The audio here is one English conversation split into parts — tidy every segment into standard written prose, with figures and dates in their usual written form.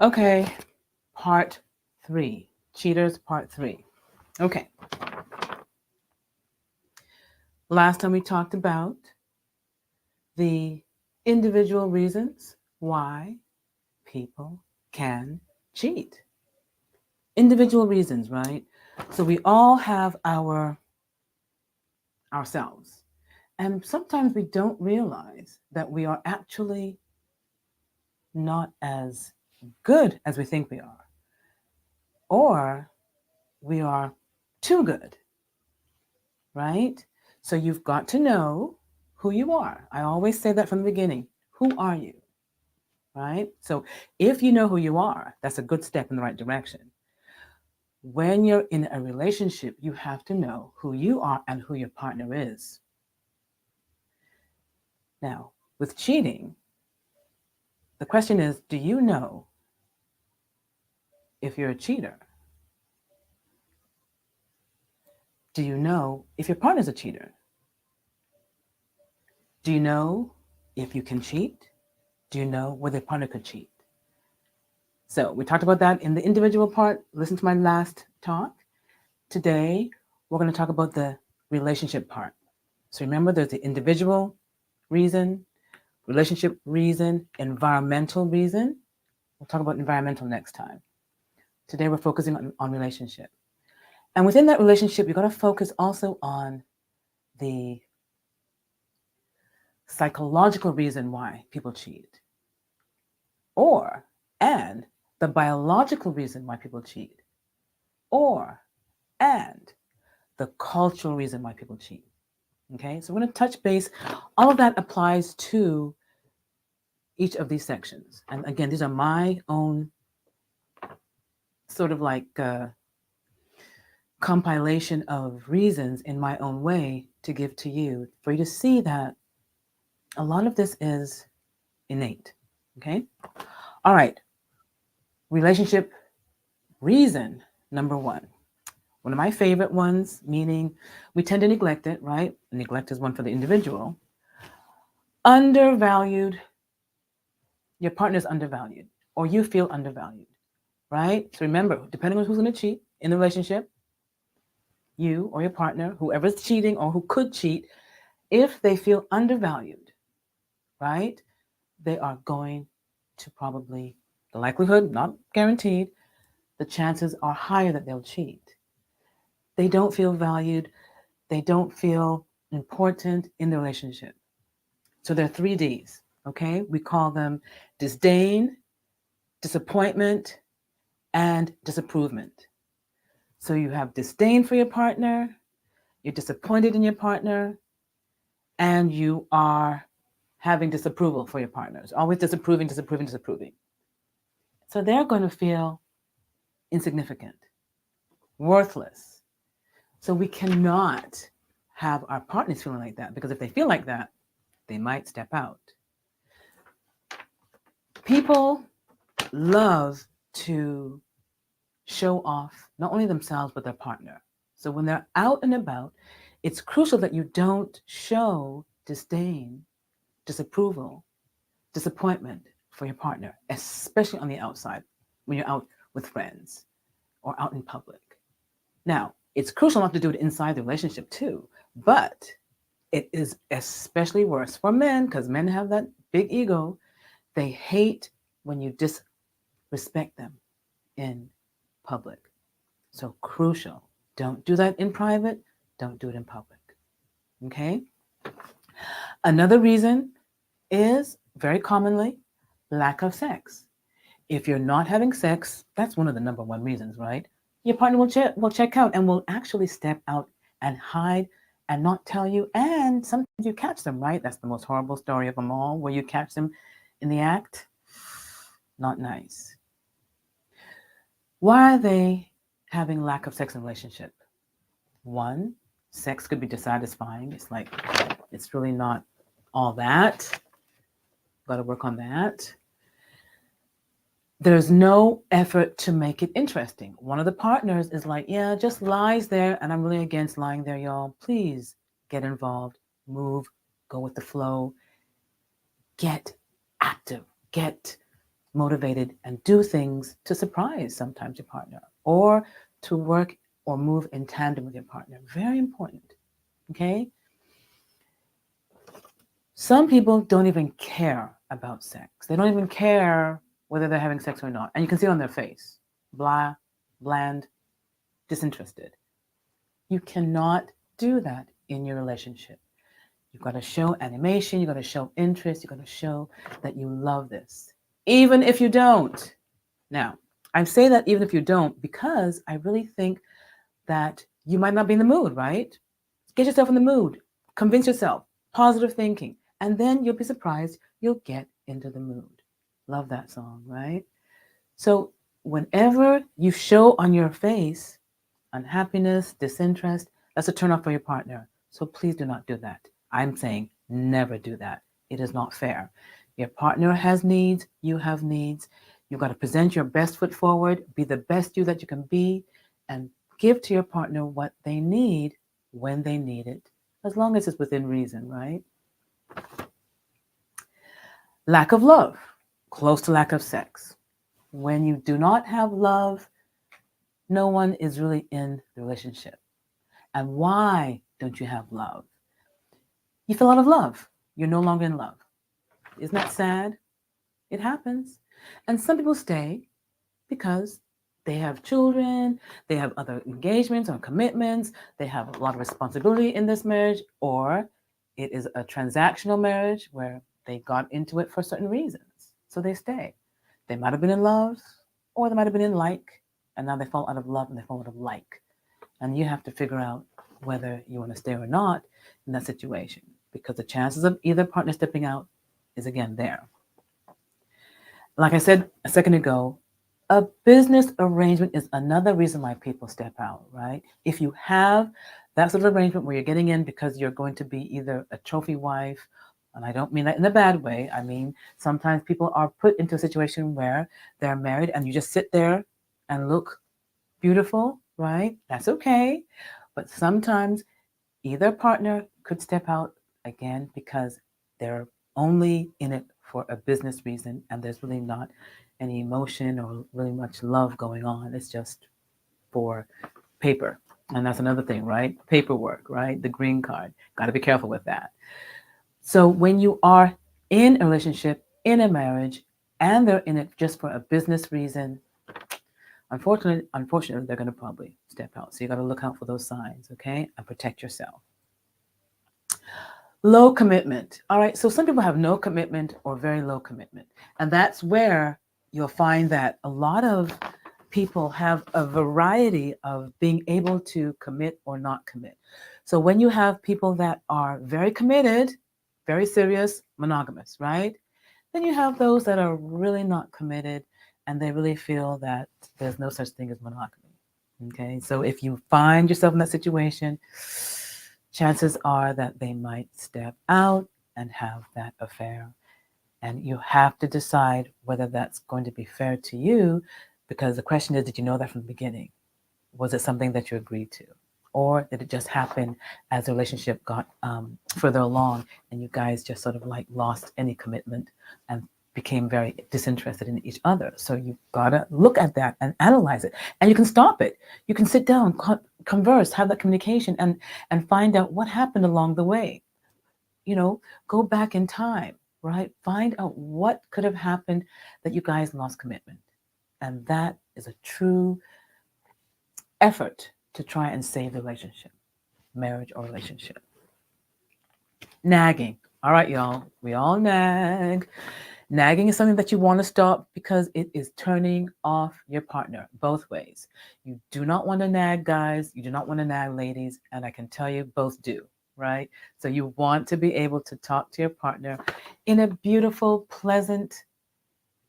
Okay, part 3. Cheaters, part 3. Okay, last time we talked about the individual reasons why people can cheat. Individual reasons, right? So we all have ourselves. And sometimes we don't realize that we are actually not as good as we think we are, or we are too good, right? So you've got to know who you are. I always say that from the beginning. Who are you, right? So if you know who you are, that's a good step in the right direction. When you're in a relationship, you have to know who you are and who your partner is. Now, with cheating, the question is, do you know if you're a cheater? Do you know if your partner's a cheater? Do you know if you can cheat? Do you know whether your partner could cheat? So we talked about that in the individual part. Listen to my last talk. Today, we're going to talk about the relationship part. So remember, there's the individual reason, relationship reason, environmental reason. We'll talk about environmental next time. Today, we're focusing on relationship. And within that relationship, you've got to focus also on the psychological reason why people cheat, or and the biological reason why people cheat, or and the cultural reason why people cheat. Okay, so we're going to touch base. All of that applies to each of these sections. And again, these are my own sort of like compilation of reasons in my own way to give to you for you to see that a lot of this is innate. Okay, all right, relationship reason number one of my favorite ones, meaning we tend to neglect it, right? Neglect is one for the individual. Undervalued, your partner's undervalued, or you feel undervalued, right? So remember, depending on who's going to cheat in the relationship, you or your partner, whoever's cheating or who could cheat, if they feel undervalued, right, they are going to probably, the likelihood, not guaranteed, the chances are higher that they'll cheat. They don't feel valued. They don't feel important in the relationship. So there are 3 Ds, okay? We call them disdain, disappointment, and disapproval. So you have disdain for your partner, you're disappointed in your partner, and you are having disapproval for your partners. Always disapproving, disapproving, disapproving. So they're going to feel insignificant, worthless. So we cannot have our partners feeling like that, because if they feel like that, they might step out. People love to show off not only themselves but their partner. So when they're out and about, it's crucial that you don't show disdain, disapproval, disappointment for your partner, especially on the outside when you're out with friends or out in public. Now, it's crucial not to do it inside the relationship too, but it is especially worse for men because men have that big ego. They hate when you disrespect them in public. So crucial. Don't do that in private. Don't do it in public. Okay? Another reason is very commonly lack of sex. If you're not having sex, that's one of the number one reasons, right? Your partner will check out and will actually step out and hide and not tell you. And sometimes you catch them, right? That's the most horrible story of them all, where you catch them in the act. Not nice. Why are they having lack of sex in a relationship? One, sex could be dissatisfying. It's like, it's really not all that. Got to work on that. There's no effort to make it interesting. One of the partners is like, yeah, just lies there. And I'm really against lying there, y'all. Please get involved, move, go with the flow, get active, get motivated and do things to surprise sometimes your partner, or to work or move in tandem with your partner. Very important. Okay? Some people don't even care about sex. They don't even care whether they're having sex or not. And you can see it on their face. Blah, bland, disinterested. You cannot do that in your relationship. You've got to show animation, you've got to show interest, you've got to show that you love this, even if you don't. Now, I say that even if you don't because I really think that you might not be in the mood, right? Get yourself in the mood, convince yourself, positive thinking, and then you'll be surprised you'll get into the mood. Love that song, right? So, whenever you show on your face unhappiness, disinterest, that's a turn off for your partner. So, please do not do that. I'm saying never do that. It is not fair. Your partner has needs, you have needs. You've got to present your best foot forward, be the best you that you can be, and give to your partner what they need when they need it, as long as it's within reason, right? Lack of love, close to lack of sex. When you do not have love, no one is really in the relationship. And why don't you have love? You feel out of love. You're no longer in love. Isn't that sad? It happens. And some people stay because they have children, they have other engagements or commitments, they have a lot of responsibility in this marriage, or it is a transactional marriage where they got into it for certain reasons. So they stay. They might have been in love, or they might have been in like, and now they fall out of love and they fall out of like. And you have to figure out whether you want to stay or not in that situation, because the chances of either partner stepping out is again there. Like I said a second ago, a business arrangement is another reason why people step out, right? If you have that sort of arrangement where you're getting in because you're going to be either a trophy wife, and I don't mean that in a bad way. I mean, sometimes people are put into a situation where they're married and you just sit there and look beautiful, right? That's okay. But sometimes either partner could step out again because they're only in it for a business reason and there's really not any emotion or really much love going on. It's just for paper. And that's another thing, right? Paperwork, right? The green card. Got to be careful with that. So when you are in a relationship, in a marriage, and they're in it just for a business reason, unfortunately, they're going to probably step out. So you got to look out for those signs, okay? And protect yourself. Low commitment. All right. So some people have no commitment or very low commitment. And that's where you'll find that a lot of people have a variety of being able to commit or not commit. So when you have people that are very committed, very serious, monogamous, right? Then you have those that are really not committed and they really feel that there's no such thing as monogamy. Okay. So if you find yourself in that situation, chances are that they might step out and have that affair. And you have to decide whether that's going to be fair to you, because the question is, did you know that from the beginning? Was it something that you agreed to? Or did it just happen as the relationship got further along and you guys just sort of like lost any commitment and became very disinterested in each other? So you've got to look at that and analyze it. And you can stop it. You can sit down, converse, have that communication, and find out what happened along the way. You know, go back in time, right? Find out what could have happened that you guys lost commitment. And that is a true effort to try and save the relationship, marriage or relationship. Nagging. All right, y'all. We all nag. Nagging is something that you want to stop because it is turning off your partner both ways. You do not want to nag, guys. You do not want to nag, ladies. And I can tell you both do, right? So you want to be able to talk to your partner in a beautiful, pleasant,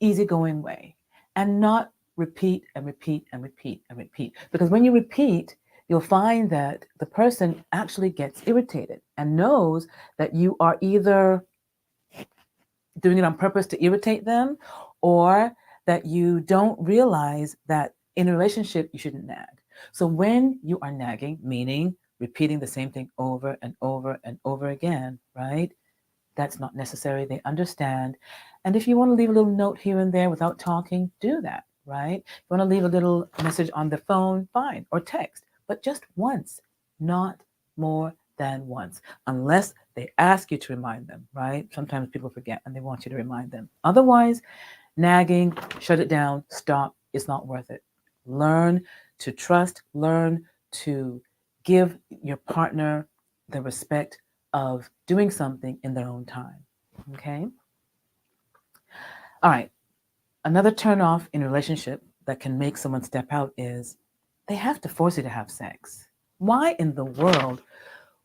easygoing way and not repeat and repeat and repeat and repeat. Because when you repeat, you'll find that the person actually gets irritated and knows that you are either doing it on purpose to irritate them, or that you don't realize that in a relationship you shouldn't nag. So when you are nagging, meaning repeating the same thing over and over and over again, right? That's not necessary. They understand. And if you want to leave a little note here and there without talking, do that, right? If you want to leave a little message on the phone, fine, or text, but just once, not more than once, unless they ask you to remind them, right? Sometimes people forget and they want you to remind them. Otherwise, nagging, shut it down, stop. It's not worth it. Learn to trust, learn to give your partner the respect of doing something in their own time. Okay? All right. Another turn off in a relationship that can make someone step out is they have to force you to have sex. Why in the world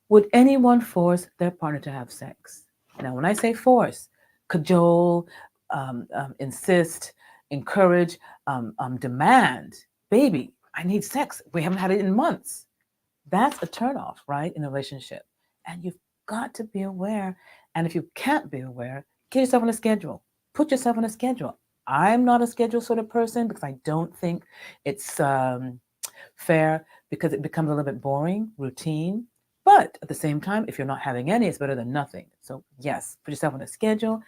would anyone force their partner to have sex? Now, when I say force, cajole, insist, encourage, demand, baby, I need sex. We haven't had it in months. That's a turnoff, right, in a relationship. And you've got to be aware. And if you can't be aware, get yourself on a schedule. Put yourself on a schedule. I'm not a schedule sort of person because I don't think it's fair because it becomes a little bit boring, routine. But at the same time, if you're not having any, it's better than nothing. So, yes, put yourself on a schedule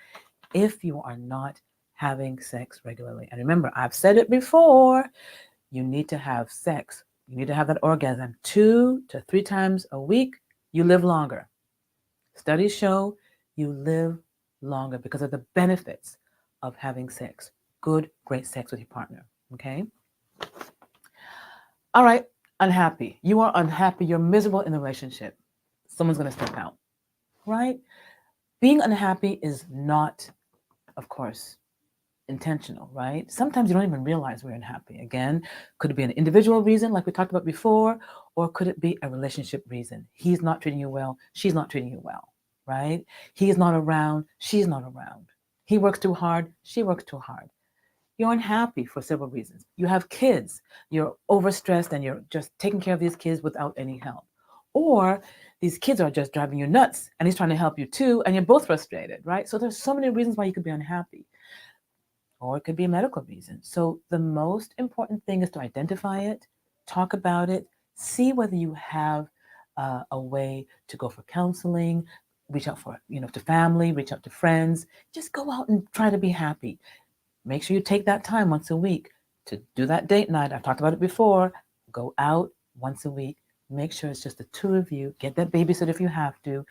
if you are not having sex regularly. And remember, I've said it before, you need to have sex. You need to have that orgasm 2 to 3 times a week. You live longer. Studies show you live longer because of the benefits of having sex. Good, great sex with your partner. Okay? All right, unhappy. You are unhappy. You're miserable in the relationship. Someone's going to step out, right? Being unhappy is not, of course, intentional, right? Sometimes you don't even realize we're unhappy. Again, could it be an individual reason, like we talked about before, or could it be a relationship reason? He's not treating you well. She's not treating you well, right? He's not around. She's not around. He works too hard. She works too hard. You're unhappy for several reasons. You have kids, you're overstressed and you're just taking care of these kids without any help. Or these kids are just driving you nuts and he's trying to help you too, and you're both frustrated, right? So there's so many reasons why you could be unhappy. Or it could be a medical reason. So the most important thing is to identify it, talk about it, see whether you have a way to go for counseling, reach out for, to family, reach out to friends, just go out and try to be happy. Make sure you take that time once a week to do that date night. I've talked about it before. Go out once a week. Make sure it's just the two of you. Get that babysitter if you have to.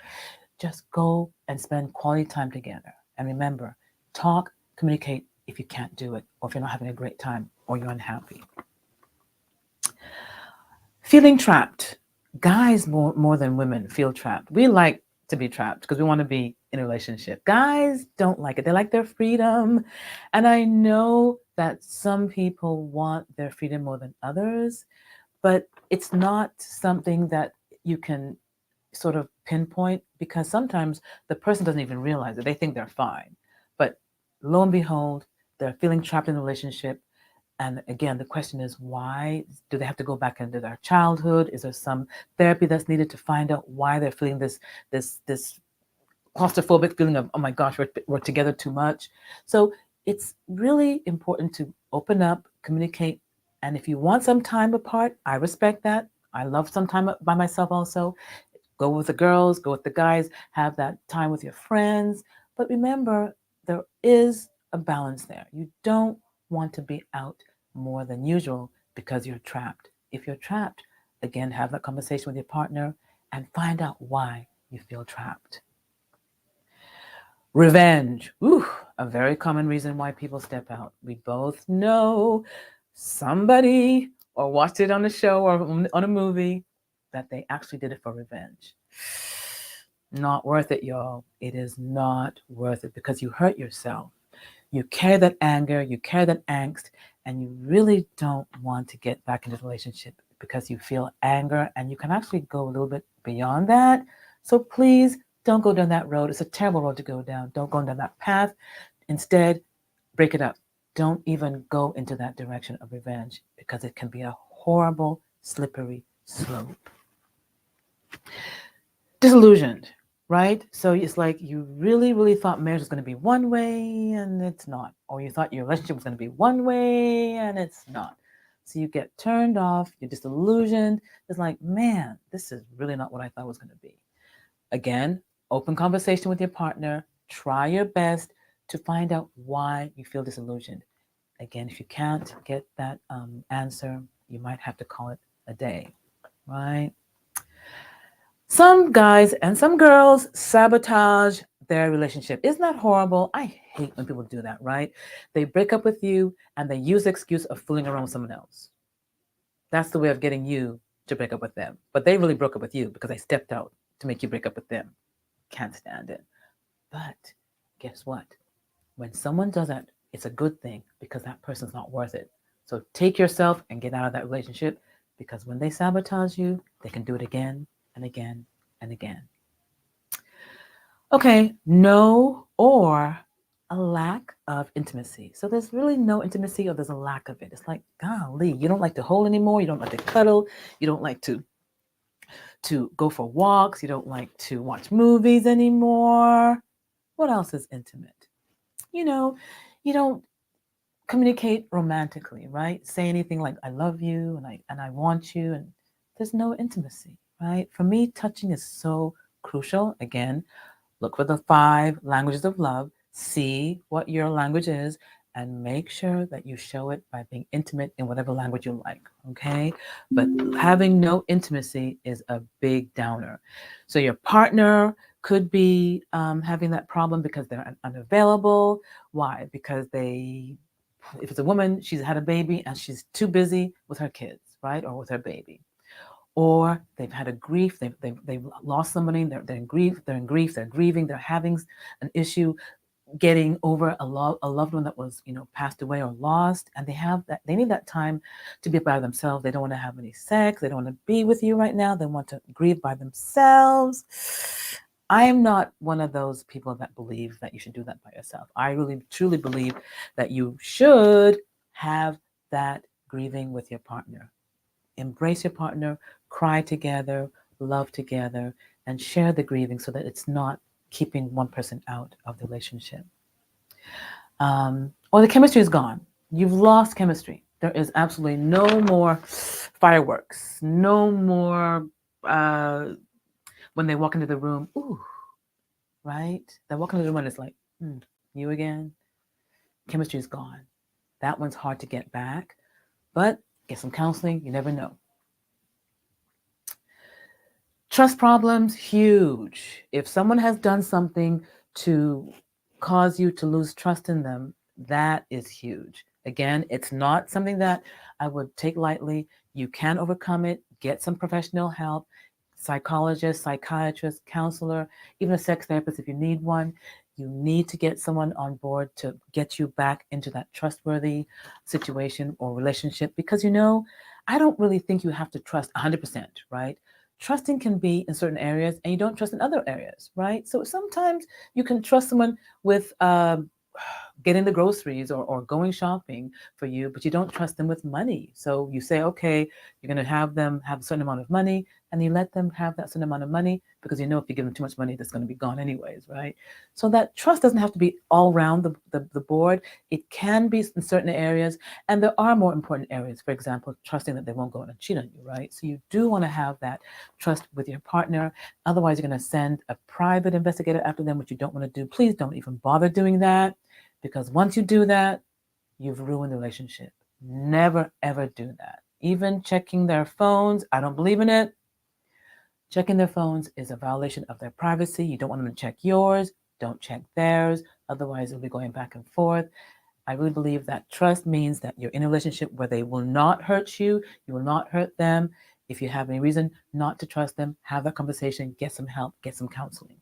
Just go and spend quality time together. And remember, talk, communicate if you can't do it, or if you're not having a great time, or you're unhappy. Feeling trapped. Guys more than women feel trapped. We like to be trapped because we want to be in a relationship. Guys don't like it. They like their freedom. And I know that some people want their freedom more than others, but it's not something that you can sort of pinpoint because sometimes the person doesn't even realize it. They think they're fine. But lo and behold, they're feeling trapped in a relationship. And again, the question is, why do they have to go back into their childhood? Is there some therapy that's needed to find out why they're feeling this claustrophobic feeling of, oh my gosh, we're together too much? So it's really important to open up, communicate. And if you want some time apart, I respect that. I love some time by myself also. Go with the girls, go with the guys, have that time with your friends. But remember, there is a balance there. You don't want to be out more than usual because you're trapped. If you're trapped, again, have that conversation with your partner and find out why you feel trapped. Revenge. Ooh, a very common reason why people step out. We both know somebody or watched it on a show or on a movie that they actually did it for revenge. Not worth it, y'all. It is not worth it because you hurt yourself. You carry that anger, you carry that angst, and you really don't want to get back into the relationship because you feel anger and you can actually go a little bit beyond that. So please don't go down that road. It's a terrible road to go down. Don't go down that path. Instead, break it up. Don't even go into that direction of revenge because it can be a horrible, slippery slope. Disillusioned, right? So it's like you really, really thought marriage was going to be one way and it's not. Or you thought your relationship was going to be one way and it's not. So you get turned off, you're disillusioned. It's like, man, this is really not what I thought it was going to be. Again, Open conversation with your partner. Try your best to find out why you feel disillusioned. Again, if you can't get that answer, you might have to call it a day, right? Some guys and some girls sabotage their relationship. Isn't that horrible? I hate when people do that, right? They break up with you and they use the excuse of fooling around with someone else. That's the way of getting you to break up with them. But they really broke up with you because they stepped out to make you break up with them. Can't stand it. But guess what? When someone does that, it's a good thing because that person's not worth it. So take yourself and get out of that relationship because when they sabotage you, they can do it again and again and again. Okay, no or a lack of intimacy. So there's really no intimacy or there's a lack of it. It's like, golly, you don't like to hold anymore, you don't like to cuddle, you don't like to go for walks, you don't like to watch movies anymore. What else is intimate? You know, you don't communicate romantically, right? Say anything like I love you and I want you and there's no intimacy, right? For me, touching is so crucial. Again, look for the 5 languages of love, see what your language is, and make sure that you show it by being intimate in whatever language you like, okay? But having no intimacy is a big downer. So your partner could be having that problem because they're unavailable. Why? Because if it's a woman, she's had a baby and she's too busy with her kids, right? Or with her baby or they've had a grief, they've lost somebody, they're in grief, they're grieving, they're having an issue getting over a loved one that was, passed away or lost, and they need that time to be by themselves. They don't want to have any sex, they don't want to be with you right now, they want to grieve by themselves. I am not one of those people that believe that you should do that by yourself. I really truly believe that you should have that grieving with your partner. Embrace your partner, cry together, love together, and share the grieving so that it's not keeping one person out of the relationship. Or the chemistry is gone. You've lost chemistry. There is absolutely no more fireworks, no more when they walk into the room, ooh, right? They walk into the room and it's like, you again? Chemistry is gone. That one's hard to get back, but get some counseling, you never know. Trust problems, huge. If someone has done something to cause you to lose trust in them, that is huge. Again, it's not something that I would take lightly. You can overcome it, get some professional help, psychologist, psychiatrist, counselor, even a sex therapist if you need one. You need to get someone on board to get you back into that trustworthy situation or relationship because, I don't really think you have to trust 100%, right? Trusting can be in certain areas and you don't trust in other areas, right? So sometimes you can trust someone with getting the groceries or going shopping for you, but you don't trust them with money. So you say, okay, you're going to have them have a certain amount of money and you let them have that certain amount of money because if you give them too much money, that's going to be gone anyways, right? So that trust doesn't have to be all around the board. It can be in certain areas, and there are more important areas. For example, trusting that they won't go and cheat on you, right? So you do want to have that trust with your partner. Otherwise, you're going to send a private investigator after them, which you don't want to do. Please don't even bother doing that because once you do that, you've ruined the relationship. Never, ever do that. Even checking their phones, I don't believe in it. Checking their phones is a violation of their privacy. You don't want them to check yours. Don't check theirs. Otherwise, it'll be going back and forth. I really believe that trust means that you're in a relationship where they will not hurt you. You will not hurt them. If you have any reason not to trust them, have that conversation, get some help, get some counseling.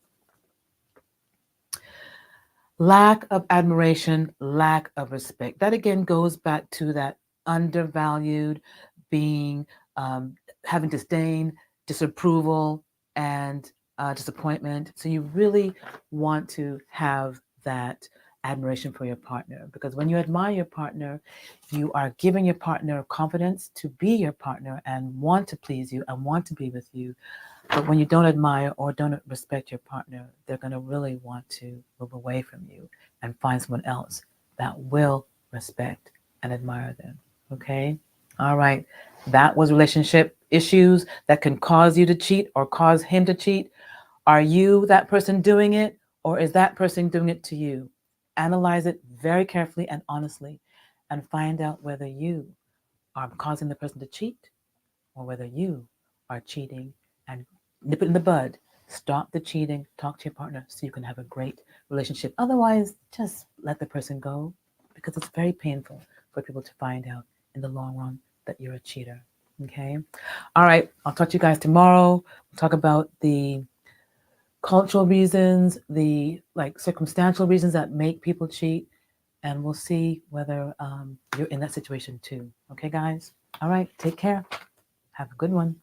Lack of admiration, lack of respect. That again goes back to that undervalued, being, having disdain, disapproval, and disappointment. So you really want to have that admiration for your partner because when you admire your partner, you are giving your partner confidence to be your partner and want to please you and want to be with you. But when you don't admire or don't respect your partner, they're going to really want to move away from you and find someone else that will respect and admire them. Okay? All right. That was relationship issues that can cause you to cheat or cause him to cheat. Are you that person doing it, or is that person doing it to you? Analyze it very carefully and honestly and find out whether you are causing the person to cheat or whether you are cheating, and nip it in the bud. Stop the cheating, talk to your partner so you can have a great relationship. Otherwise, just let the person go because it's very painful for people to find out in the long run that you're a cheater. Okay? All right, I'll talk to you guys tomorrow. We'll talk about the cultural reasons, the like circumstantial reasons that make people cheat, and we'll see whether you're in that situation too. Okay, guys? All right, take care. Have a good one.